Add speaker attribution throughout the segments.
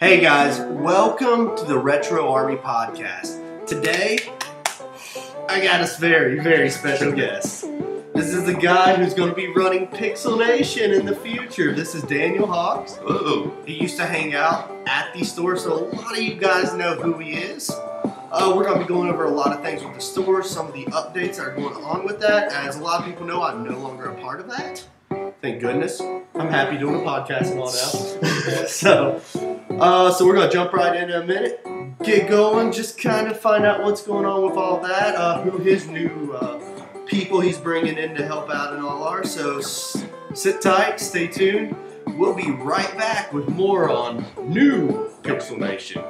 Speaker 1: Hey guys, welcome to the Retro Army Podcast. Today, I got a very special guest. This is the guy who's going to be running Pixelnation in the future. This is Daniel Hawks.
Speaker 2: Whoa.
Speaker 1: He used to hang out at the store, so a lot of you guys know who he is. We're going to be going over a lot of things with the store, some of the updates that are going on with that. As a lot of people know, I'm no longer a part of that. Thank goodness. I'm happy doing a podcast and all now. So we're going to jump right in a minute, get going, just kind of find out what's going on with all that, who his new people he's bringing in to help out and all are. So sit tight, stay tuned. We'll be right back with more on new Pixelnation.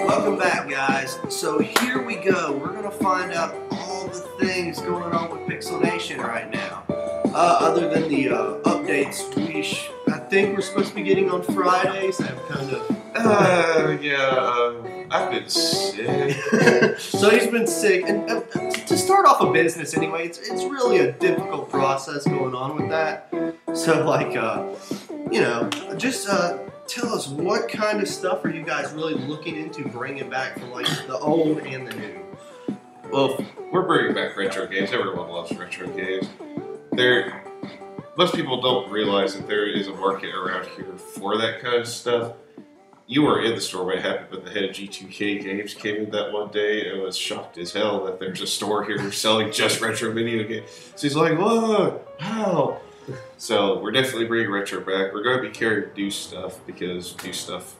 Speaker 1: Welcome back, guys. So here we go. We're going to find out all the things going on with Pixelnation right now. Other than the updates, I think we're supposed to be getting on Fridays. I've kind of...
Speaker 2: I've been sick.
Speaker 1: So he's been sick. And to start off a business anyway, it's really a difficult process going on with that. So just tell us, what kind of stuff are you guys really looking into bringing back from like the old and the new?
Speaker 2: Well, we're bringing back retro games. Everyone loves retro games. Most people don't realize that there is a market around here for that kind of stuff. You were in the store when it happened, but the head of G2K Games came in that one day and was shocked as hell that there's a store here selling just retro video games. So he's like, "Whoa, how?" So we're definitely bringing retro back. We're going to be carrying new stuff because new stuff,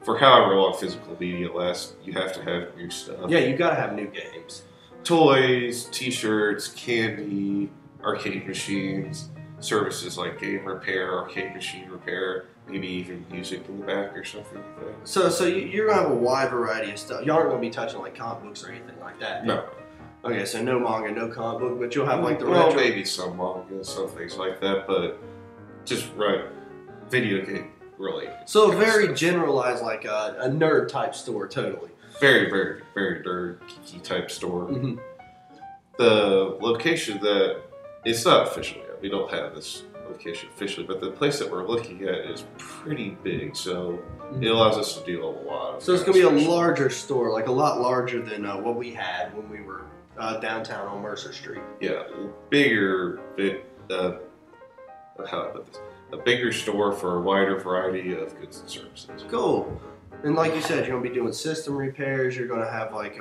Speaker 2: for however long physical media lasts, you have to have new stuff.
Speaker 1: Yeah, you got to have new games.
Speaker 2: Toys, t-shirts, candy, arcade machines, services like game repair, arcade machine repair, maybe even music in the back or something like that.
Speaker 1: So you're going to have a wide variety of stuff. Y'all aren't going to be touching like comic books or anything like that.
Speaker 2: No.
Speaker 1: Okay, so no manga, no comic book, but you'll have like the
Speaker 2: retro.
Speaker 1: retro.
Speaker 2: Maybe some manga, some things like that, but just video game related.
Speaker 1: So a very generalized, like a nerd type store, totally.
Speaker 2: Very, very, very nerd, geeky type store.
Speaker 1: Mm-hmm.
Speaker 2: The location it's not official yet. We don't have this location officially, but the place that we're looking at is pretty big, so it allows us to do a lot.
Speaker 1: So it's going to be a larger store, like a lot larger than what we had when we were downtown on Mercer Street.
Speaker 2: Yeah, bigger, how do I put this? A bigger store for a wider variety of goods and services.
Speaker 1: Cool. And like you said, you're going to be doing system repairs. You're going to have like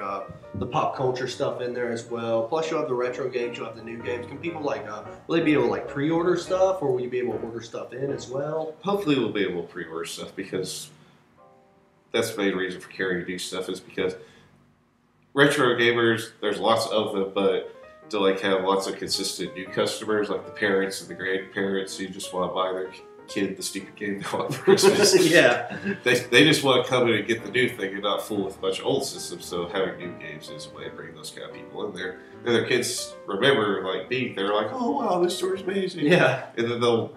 Speaker 1: the pop culture stuff in there as well. Plus you'll have the retro games, you'll have the new games. Can people will they be able to like pre-order stuff, or will you be able to order stuff in as well?
Speaker 2: Hopefully we'll be able to pre-order stuff, because that's the main reason for carrying new stuff, is because retro gamers, there's lots of them, but to have lots of consistent new customers, like the parents and the grandparents who just want to buy their kid the stupid game they want for Christmas.
Speaker 1: Yeah.
Speaker 2: They just want to come in and get the new thing and not fool with a bunch of old systems, so having new games is a way to bring those kind of people in there. And their kids remember, they're like, "Oh wow, this store's amazing."
Speaker 1: Yeah.
Speaker 2: And then they'll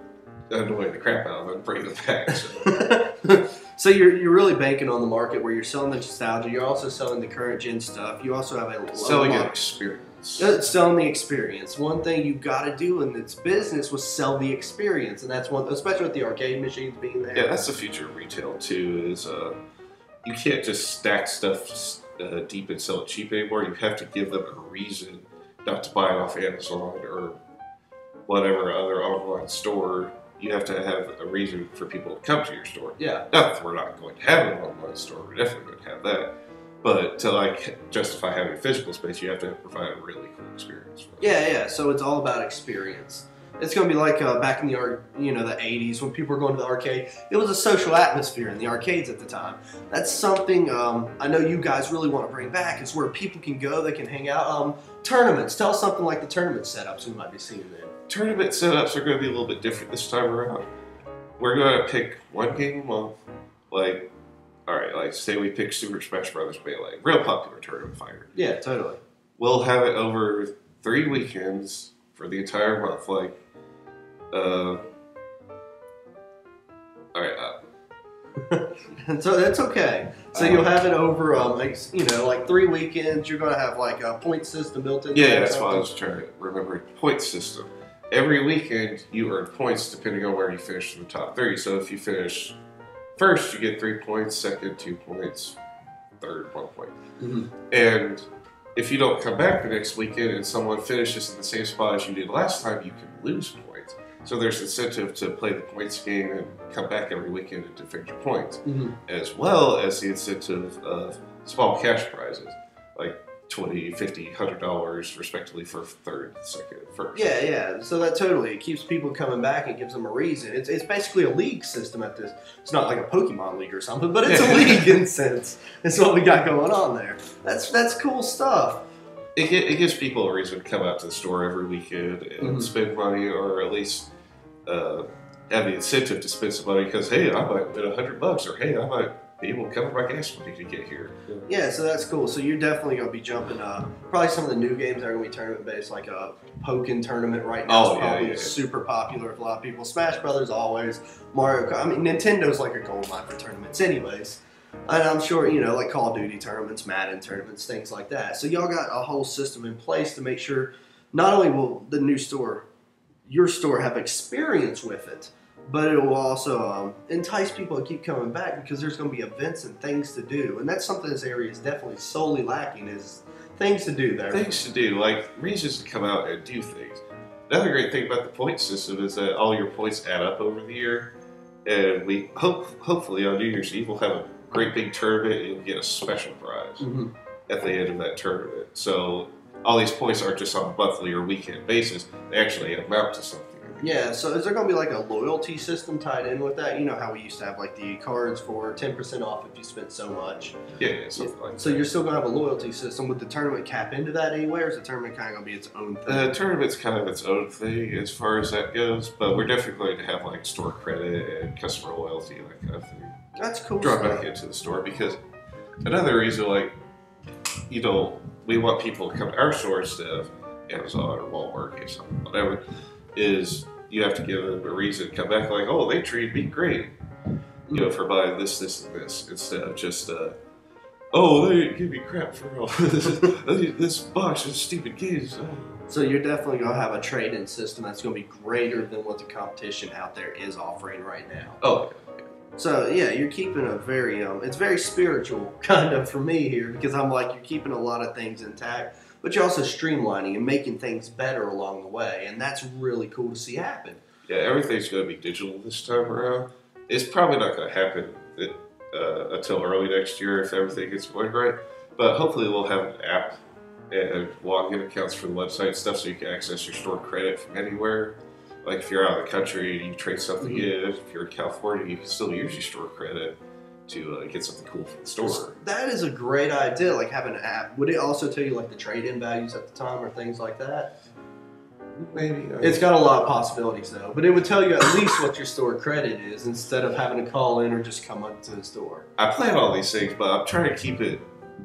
Speaker 2: annoy the crap out of them and bring them back. So.
Speaker 1: So you're really banking on the market where you're selling the nostalgia. You're also selling the current gen stuff. You also have
Speaker 2: selling an experience.
Speaker 1: Selling the experience. One thing you got to do in this business was sell the experience, and that's one, especially with the arcade machines being there.
Speaker 2: Yeah, that's the future of retail too. Is you can't just stack stuff deep and sell it cheap anymore. You have to give them a reason not to buy it off Amazon or whatever other online store. You have to have a reason for people to come to your store.
Speaker 1: Yeah.
Speaker 2: Not that we're not going to have an online store. We're definitely going to have that. But to justify having a physical space, you have to provide a really cool experience for them.
Speaker 1: Yeah. So it's all about experience. It's going to be like back in the the 80s when people were going to the arcade. It was a social atmosphere in the arcades at the time. That's something I know you guys really want to bring back. It's where people can go, they can hang out. Tournaments. Tell us something like the tournament setups we might be seeing then.
Speaker 2: Tournament setups are going to be a little bit different this time around. We're going to pick one game a month. Say we pick Super Smash Bros. Melee, real popular tournament fighter.
Speaker 1: Yeah, totally.
Speaker 2: We'll have it over 3 weekends for the entire month.
Speaker 1: And so that's okay. So you'll have it over, like 3 weekends. You're going to have like a point system built in.
Speaker 2: Yeah, that's why I was trying to remember. Point system. Every weekend you earn points depending on where you finish in the top 3. So if you finish first, you get 3 points. Second, 2 points. Third, 1 point.
Speaker 1: Mm-hmm.
Speaker 2: And if you don't come back the next weekend and someone finishes in the same spot as you did last time, you can lose points. So there's incentive to play the points game and come back every weekend and defend your points, as well as the incentive of small cash prizes, like $20, $50, $100 respectively for third, second, first.
Speaker 1: Yeah. So that totally, it keeps people coming back and gives them a reason. It's basically a league system at this. It's not like a Pokemon league or something, but it's a league in a sense. It's what we got going on there. That's cool stuff.
Speaker 2: It gives people a reason to come out to the store every weekend and spend money, or at least have the incentive to spend some money because, hey, I might win $100, or hey, I might be able to cover my gas money to get here.
Speaker 1: Yeah, so that's cool. So you're definitely going to be jumping probably some of the new games that are going to be tournament based, like a Pokken tournament right now. It's probably super popular with a lot of people. Smash Brothers always. Mario Kart. I mean, Nintendo's like a gold mine for tournaments anyways. And I'm sure, like Call of Duty tournaments, Madden tournaments, things like that. So y'all got a whole system in place to make sure not only will the new store, your store, have experience with it, but it will also entice people to keep coming back because there's going to be events and things to do. And that's something this area is definitely solely lacking, is things to do there.
Speaker 2: Things to do, like reasons to come out and do things. Another great thing about the point system is that all your points add up over the year. And we hopefully on New Year's Eve we'll have a great big tournament and you'll get a special prize at the end of that tournament. So all these points aren't just on a monthly or weekend basis, they actually amount to something.
Speaker 1: Yeah, so is there going to be like a loyalty system tied in with that? You know how we used to have like the cards for 10% off if you spent so much?
Speaker 2: Yeah, something like that.
Speaker 1: So you're still going to have a loyalty system. Would the tournament cap into that anywhere, or is the tournament kind of going to be its own thing?
Speaker 2: The tournament's kind of its own thing as far as that goes, but we're definitely going to have like store credit and customer loyalty and that kind of thing.
Speaker 1: That's cool.
Speaker 2: Draw back into the store, because another reason, like, we want people to come to our store instead of Amazon or Walmart or something, whatever, is you have to give them a reason to come back, like, oh, they treated me great, for buying this, this, and this, instead of just, oh, they give me crap for all this box of stupid games. Oh.
Speaker 1: So you're definitely going to have a trade-in system that's going to be greater than what the competition out there is offering right now.
Speaker 2: Oh, yeah.
Speaker 1: So yeah, you're keeping a very, it's very spiritual kind of for me here, because I'm like, you're keeping a lot of things intact, but you're also streamlining and making things better along the way, and that's really cool to see happen.
Speaker 2: Yeah, everything's going to be digital this time around. It's probably not going to happen until early next year if everything gets going right, but hopefully we'll have an app and login accounts for the website and stuff so you can access your store credit from anywhere. Like if you're out of the country and you trade something in, if you're in California, you can still use your store credit to get something cool from the store.
Speaker 1: That is a great idea, like having an app. Would it also tell you like the trade-in values at the time or things like that?
Speaker 2: Maybe.
Speaker 1: It's got a lot of possibilities though, but it would tell you at least what your store credit is instead of having to call in or just come up to the store.
Speaker 2: I plan all these things, but I'm trying to keep it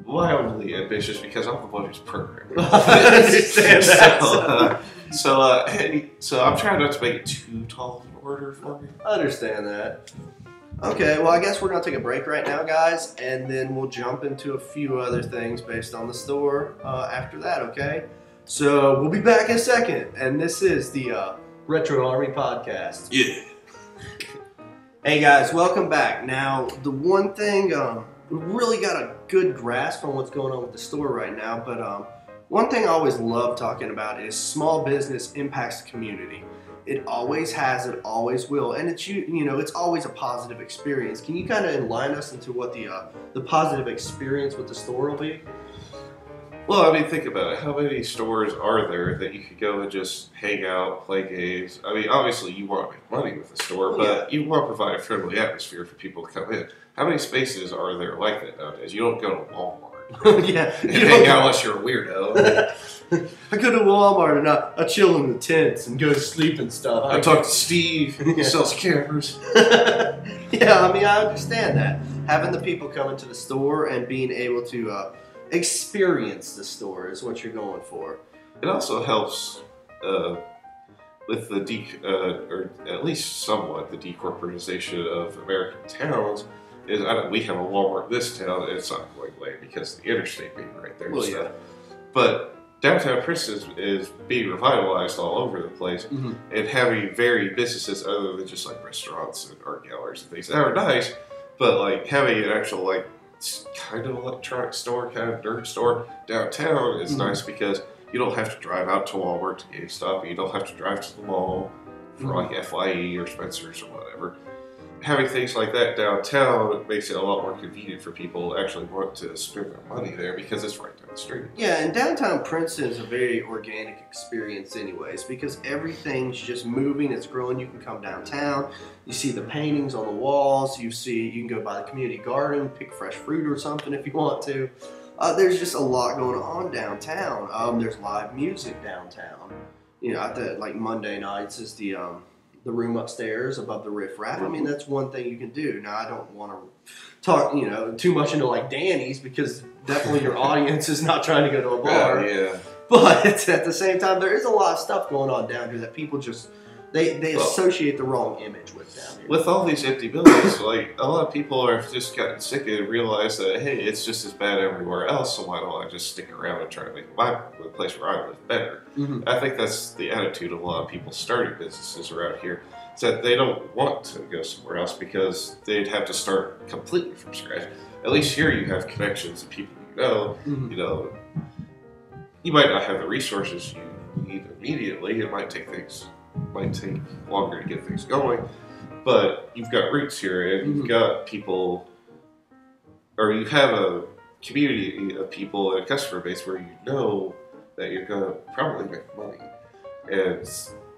Speaker 2: wildly ambitious because I'm the one who's programming.
Speaker 1: I understand that.
Speaker 2: So I'm trying not to make it too tall of an order for me.
Speaker 1: I understand that. Okay, well I guess we're going to take a break right now, guys, and then we'll jump into a few other things based on the store after that, okay? So we'll be back in a second, and this is the Retro Army Podcast.
Speaker 2: Yeah.
Speaker 1: Hey guys, welcome back. Now, the one thing, we really got a good grasp on what's going on with the store right now, but one thing I always love talking about is small business impacts the community. It always has, it always will, and it's it's always a positive experience. Can you kind of enlighten us into what the positive experience with the store will be?
Speaker 2: Well, I mean, think about it. How many stores are there that you could go and just hang out, play games? I mean, obviously you want to make money with the store, but you want to provide a friendly atmosphere for people to come in. How many spaces are there like that nowadays? You don't go to Walmart.
Speaker 1: Yeah,
Speaker 2: and hang out unless you're a weirdo.
Speaker 1: I go to Walmart and I chill in the tents and go to sleep and stuff.
Speaker 2: I talk to Steve. He sells cameras.
Speaker 1: Yeah, I mean, I understand that. Having the people come into the store and being able to experience the store is what you're going for.
Speaker 2: It also helps with the or at least somewhat the decorporatization of American towns, is we have a Walmart in this town, and it's not going away because of the interstate being right there and stuff. But downtown Princeton is being revitalized all over the place, and having varied businesses other than just like restaurants and art galleries and things that are nice, but like having an actual like kind of electronic store, kind of nerd store downtown is nice because you don't have to drive out to Walmart to GameStop. You don't have to drive to the mall for like FYE or Spencer's or whatever. Having things like that downtown makes it a lot more convenient for people who actually want to spend their money there because it's right down the street.
Speaker 1: Yeah, and downtown Princeton is a very organic experience anyways because everything's just moving, it's growing. You can come downtown, you see the paintings on the walls, you can go by the community garden, pick fresh fruit or something if you want to. There's just a lot going on downtown. There's live music downtown. You know, like Monday nights is the room upstairs above the Riff Raff. I mean, that's one thing you can do. Now, I don't want to talk, too much into like Danny's because definitely your audience is not trying to go to a bar.
Speaker 2: Yeah.
Speaker 1: But at the same time, there is a lot of stuff going on down here that people just they associate the wrong image with down here.
Speaker 2: With all these empty buildings, like a lot of people are just gotten sick of it and realize that hey, it's just as bad everywhere else. So why don't I just stick around and try to make the place where I live better? I think that's the attitude of a lot of people starting businesses around here. Is that they don't want to go somewhere else because they'd have to start completely from scratch. At least here you have connections and people you know. You might not have the resources you need immediately. It might take longer to get things going, but you've got roots here and you've got people, or you have a community of people and a customer base where you know that you're going to probably make money and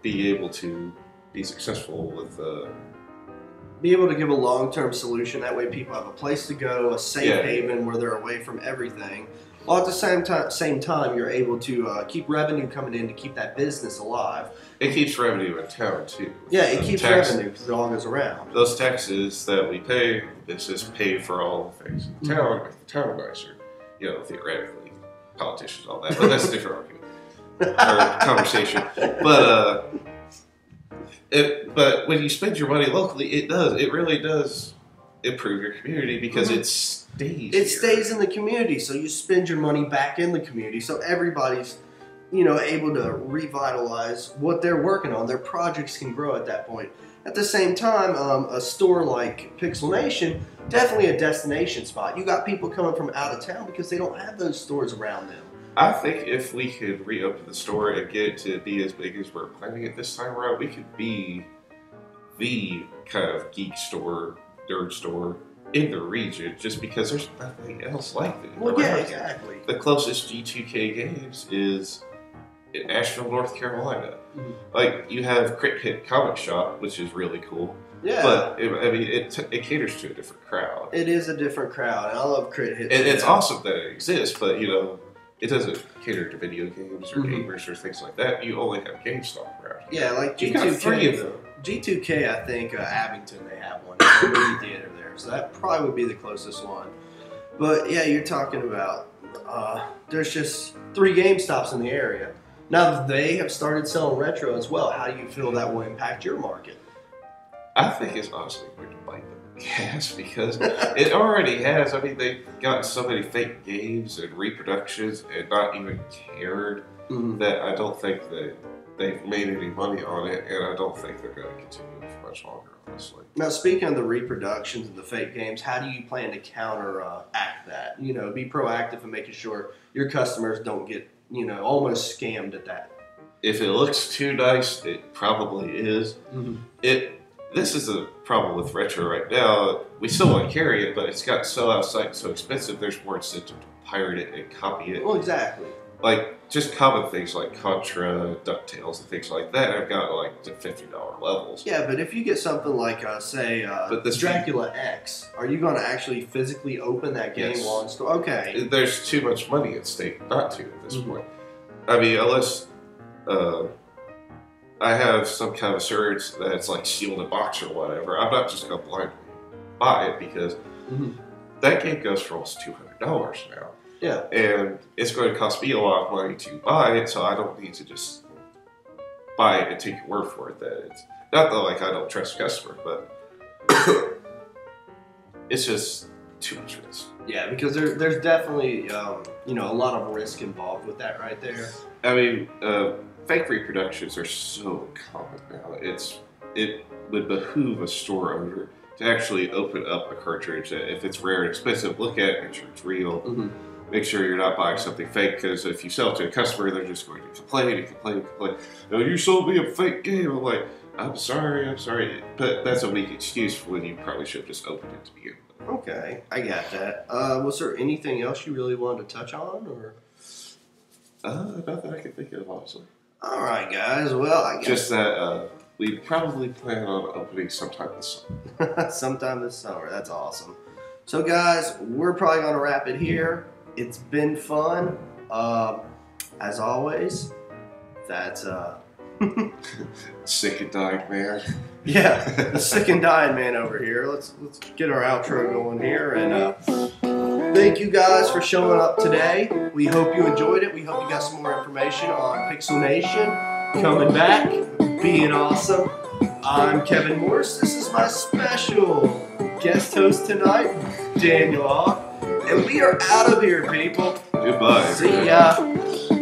Speaker 2: be able to be successful with
Speaker 1: be able to give a long-term solution. That way people have a place to go, a safe haven where they're away from everything. While at the same time, you're able to keep revenue coming in to keep that business alive.
Speaker 2: It keeps revenue in town, too.
Speaker 1: Yeah, it keeps revenue because it all goes around.
Speaker 2: Those taxes that we pay, this is paid for all the things in town, make the town nicer. Theoretically, politicians, all that. But that's a different argument or conversation. But when you spend your money locally, it really does improve your community because it stays in the community. So you spend your money back in the community. So everybody's able to revitalize what they're working on. Their projects can grow at that point. At the same time, a store like Pixelnation, definitely a destination spot. You got people coming from out of town because they don't have those stores around them. I think if we could reopen the store and get it to be as big as we're planning it this time around, we could be the kind of geek store, nerd store in the region just because there's nothing else like it.
Speaker 1: Well, yeah, exactly.
Speaker 2: The closest G2K Games is in Asheville, North Carolina. Like, you have Crit Hit Comic Shop, which is really cool.
Speaker 1: Yeah.
Speaker 2: But, it caters to a different crowd.
Speaker 1: It is a different crowd, and I love Crit Hit.
Speaker 2: And it's awesome that it exists, but, it doesn't cater to video games or gamers or things like that. You only have GameStop around here.
Speaker 1: Yeah, like
Speaker 2: G2K. You've got 3 of them.
Speaker 1: G2K, I think, Abington, they have one. There's a movie theater there, so that probably would be the closest one. But, yeah, you're talking about, there's just 3 GameStops in the area. Now that they have started selling retro as well, how do you feel that will impact your market?
Speaker 2: I think it's honestly going to bite them in the ass because it already has. I mean, they've got so many fake games and reproductions and not even cared that I don't think that they've made any money on it, and I don't think they're going to continue for much longer, honestly.
Speaker 1: Now, speaking of the reproductions and the fake games, how do you plan to counteract that? Be proactive in making sure your customers don't get almost scammed at that.
Speaker 2: If it looks too nice, it probably is. This is a problem with retro right now. We still want to carry it, but it's got so out of sight and so expensive, there's more incentive to pirate it and copy it.
Speaker 1: Well, exactly.
Speaker 2: Like, just common things like Contra, DuckTales, and things like that have got, like, the $50 levels.
Speaker 1: Yeah, but if you get something like, Dracula X, are you going to actually physically open that game while in store? Okay.
Speaker 2: There's too much money at stake not to at this point. I mean, unless I have some kind of assurance that it's, like, sealed in box or whatever, I'm not just going to blindly buy it because that game goes for almost $200 now.
Speaker 1: Yeah.
Speaker 2: And it's going to cost me a lot of money to buy it, so I don't need to just buy it and take your word for it that it's not that like I don't trust the customer, but it's just too much risk.
Speaker 1: Yeah, because there's definitely you know, a lot of risk involved with that right there.
Speaker 2: I mean, fake reproductions are so common now. It would behoove a store owner to actually open up a cartridge. If it's rare and expensive, look at it, make sure it's real.
Speaker 1: Mm-hmm.
Speaker 2: Make sure you're not buying something fake, because if you sell it to a customer, they're just going to complain and complain and complain. No, you sold me a fake game. I'm like, I'm sorry. But that's a weak excuse for when you probably should have just opened it to begin with.
Speaker 1: Okay, I got that. Was there anything else you really wanted to touch on, or?
Speaker 2: Nothing I can think of, honestly.
Speaker 1: All right, guys. Well, I guess
Speaker 2: Just that we probably plan on opening sometime this summer.
Speaker 1: sometime this summer. That's awesome. So, guys, we're probably gonna wrap it here. It's been fun. As always, that's
Speaker 2: Sick and dying man.
Speaker 1: yeah, the sick and dying man over here. Let's get our outro going here, and thank you guys for showing up today. We hope you enjoyed it. We hope you got some more information on Pixelnation coming back, being awesome. I'm Kevin Morse. This is my special guest host tonight, Daniel Hawk. And we are out of here, people.
Speaker 2: Goodbye.
Speaker 1: See ya.